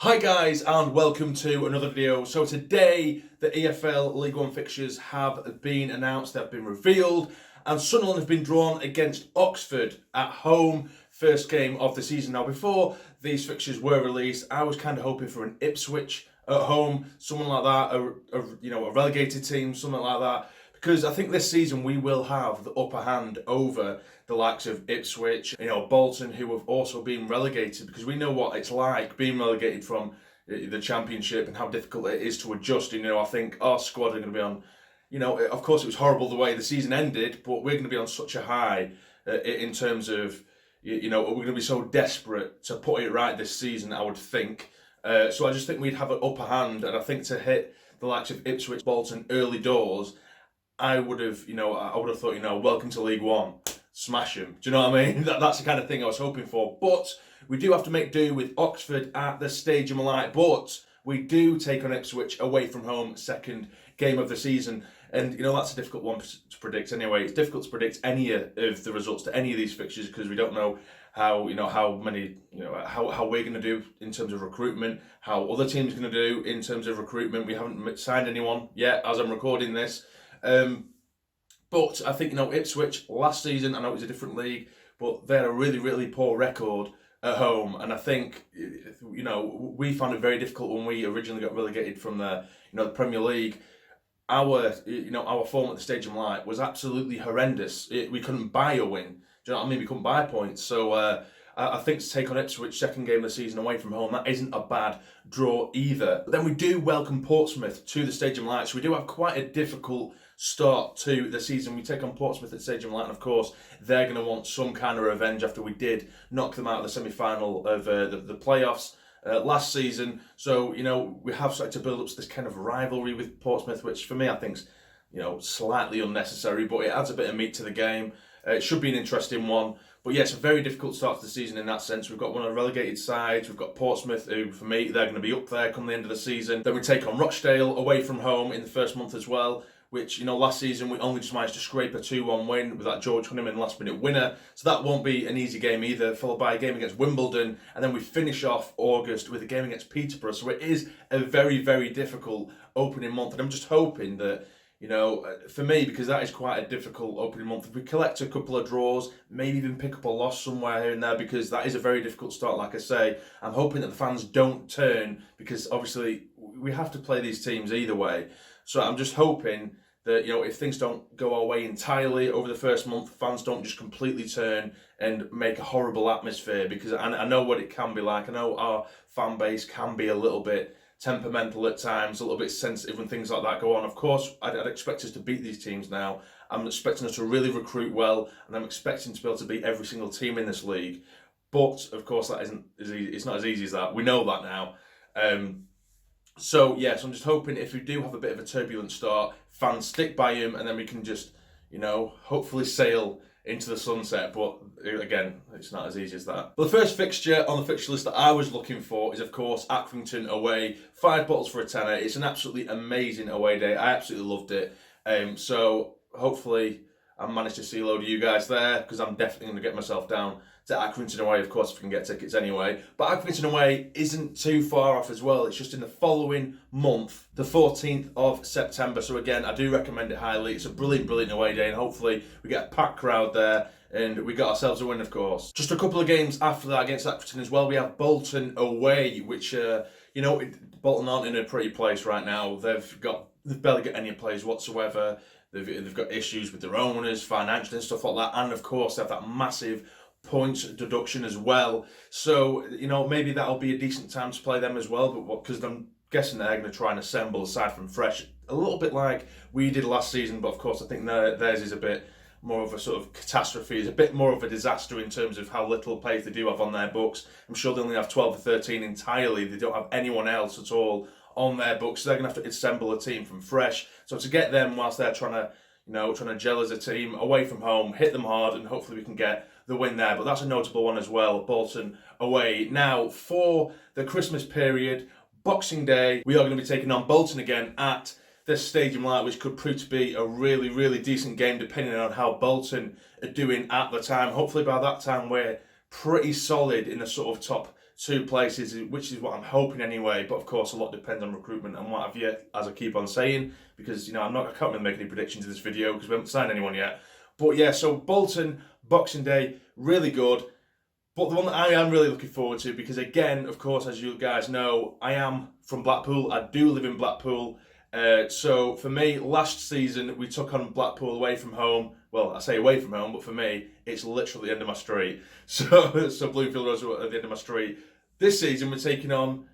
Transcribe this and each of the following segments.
Hi guys and welcome to another video. So today the EFL League One fixtures have been announced, they've been revealed, and Sunderland have been drawn against Oxford at home, first game of the season. Now before these fixtures were released, I was kind of hoping for an Ipswich at home, someone like that, a relegated team, something like that, because I think this season we will have the upper hand over the likes of Ipswich, Bolton, who have also been relegated, because we know what it's like being relegated from the Championship and how difficult it is to adjust. I think our squad are going to be on, of course it was horrible the way the season ended, but we're going to be on such a high in terms of, we're going to be so desperate to put it right this season, I would think. So I just think we'd have an upper hand, and I think to hit the likes of Ipswich, Bolton early doors, I would have thought, welcome to League One, smash them. Do you know what I mean? That's the kind of thing I was hoping for. But we do have to make do with Oxford at the Stadium of Light. But we do take on Ipswich away from home, second game of the season. And, that's a difficult one to predict anyway. It's difficult to predict any of the results to any of these fixtures because we don't know how how we're going to do in terms of recruitment, how other teams are going to do in terms of recruitment. We haven't signed anyone yet as I'm recording this. But I think, Ipswich last season, I know it was a different league, but they had a really, really poor record at home. And I think, we found it very difficult when we originally got relegated from the Premier League. Our form at the Stadium Light was absolutely horrendous. We couldn't buy a win. Do you know what I mean? We couldn't buy points. So I think to take on Ipswich second game of the season away from home, that isn't a bad draw either. But then we do welcome Portsmouth to the Stadium Light. So we do have quite a difficult start to the season. We take on Portsmouth at Stadium Light, and of course they're going to want some kind of revenge after we did knock them out of the semi-final of the playoffs last season. So we have started to build up this kind of rivalry with Portsmouth, which for me I think's slightly unnecessary, but it adds a bit of meat to the game. It should be an interesting one. But yes, a very difficult start to the season in that sense. We've got one of the relegated sides. We've got Portsmouth, who, for me, they're going to be up there come the end of the season. Then we take on Rochdale away from home in the first month as well, which, last season we only just managed to scrape a 2-1 win with that George Honeyman last-minute winner. So that won't be an easy game either, followed by a game against Wimbledon. And then we finish off August with a game against Peterborough. So it is a very, very difficult opening month. And I'm just hoping that, for me, because that is quite a difficult opening month, if we collect a couple of draws, maybe even pick up a loss somewhere here and there, because that is a very difficult start, like I say. I'm hoping that the fans don't turn, because obviously we have to play these teams either way. So I'm just hoping that, if things don't go our way entirely over the first month, fans don't just completely turn and make a horrible atmosphere, because I know what it can be like. I know our fan base can be a little bit temperamental at times, a little bit sensitive when things like that go on. Of course, I'd expect us to beat these teams now. I'm expecting us to really recruit well, and I'm expecting to be able to beat every single team in this league. But, of course, that isn't as easy. It's not as easy as that. We know that now. So, yes, I'm just hoping if we do have a bit of a turbulent start, fans stick by him, and then we can just, hopefully sail into the sunset. But again, it's not as easy as that. But the first fixture on the fixture list that I was looking for is, of course, Accrington away. 5 bottles for a tenner. It's an absolutely amazing away day. I absolutely loved it. So hopefully I managed to see a load of you guys there, because I'm definitely going to get myself down to Accrington away, of course, if we can get tickets anyway. But Accrington away isn't too far off as well. It's just in the following month, the 14th of September. So again, I do recommend it highly. It's a brilliant, brilliant away day, and hopefully we get a packed crowd there, and we got ourselves a win, of course. Just a couple of games after that against Accrington as well. We have Bolton away, which, Bolton aren't in a pretty place right now. They've barely got any players whatsoever. They've got issues with their owners, financially and stuff like that. And of course, they have that massive points deduction as well. So, maybe that'll be a decent time to play them as well. But because I'm guessing they're going to try and assemble aside from fresh, a little bit like we did last season. But of course, I think theirs is a bit more of a sort of catastrophe. It's a bit more of a disaster in terms of how little players they do have on their books. I'm sure they only have 12 or 13 entirely. They don't have anyone else at all on their books. So they're going to have to assemble a team from fresh. So to get them whilst they're trying to gel as a team away from home, hit them hard, and hopefully we can get the win there. But that's a notable one as well, Bolton away. Now, for the Christmas period, Boxing Day, we are going to be taking on Bolton again at the Stadium Light, which could prove to be a really, really decent game, depending on how Bolton are doing at the time. Hopefully by that time we're pretty solid in the sort of top 2 places, which is what I'm hoping anyway. But of course, a lot depends on recruitment and what have you, as I keep on saying, because I can't really make any predictions in this video because we haven't signed anyone yet. But yeah, so Bolton, Boxing Day, really good. But the one that I am really looking forward to, because again, of course, as you guys know, I am from Blackpool. I do live in Blackpool. So for me, last season, we took on Blackpool away from home. Well, I say away from home, but for me, it's literally the end of my street. So Bloomfield Road's at the end of my street. This season, we're taking on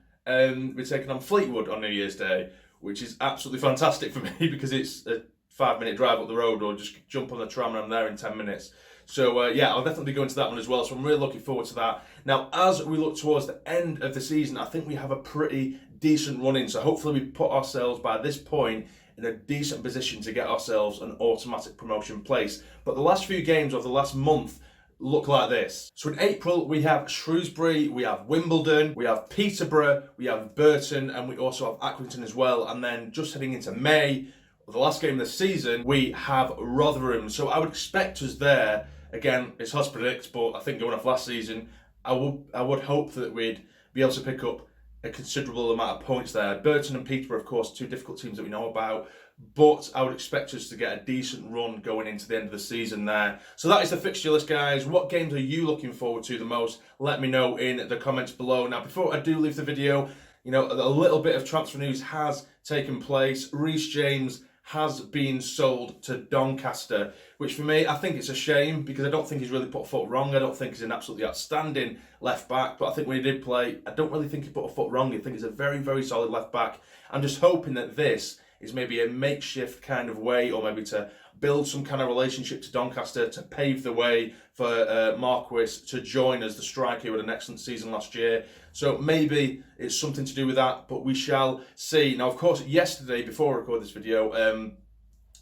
Fleetwood on New Year's Day, which is absolutely fantastic for me because it's a 5-minute drive up the road, or just jump on the tram and I'm there in 10 minutes. So yeah, I'll definitely go into that one as well. So I'm really looking forward to that. Now, as we look towards the end of the season, I think we have a pretty decent run in. So hopefully we put ourselves by this point in a decent position to get ourselves an automatic promotion place. But the last few games of the last month look like this. So in April, we have Shrewsbury, we have Wimbledon, we have Peterborough, we have Burton, and we also have Accrington as well. And then just heading into May, the last game of the season, we have Rotherham. So I would expect us there. Again, it's hard to predict, but I think going off last season, I would hope that we'd be able to pick up a considerable amount of points there. Burton and Peterborough, of course, 2 difficult teams that we know about, but I would expect us to get a decent run going into the end of the season there. So that is the fixture list, guys. What games are you looking forward to the most? Let me know in the comments below. Now, before I do leave the video, a little bit of transfer news has taken place. Reece James has been sold to Doncaster, which for me, I think it's a shame because I don't think he's really put a foot wrong. I don't think he's an absolutely outstanding left back, but I think when he did play, I don't really think he put a foot wrong. I think he's a very, very solid left back. I'm just hoping that this is maybe a makeshift kind of way, or maybe to build some kind of relationship to Doncaster to pave the way for Marquis to join as the striker who had an excellent season last year. So maybe it's something to do with that, but we shall see. Now, of course, yesterday, before I record this video,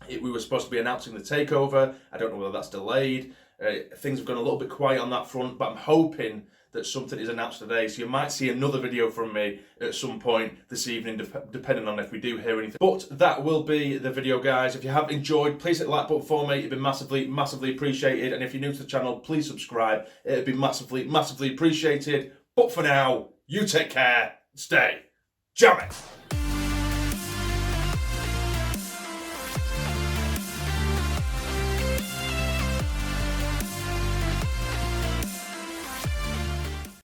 we were supposed to be announcing the takeover. I don't know whether that's delayed. Things have gone a little bit quiet on that front, but I'm hoping that something is announced today. So you might see another video from me at some point this evening, depending on if we do hear anything. But that will be the video, guys. If you have enjoyed, please hit the like button for me. It'd be massively, massively appreciated. And if you're new to the channel, please subscribe. It'd be massively, massively appreciated. But for now, you take care. Stay jamming.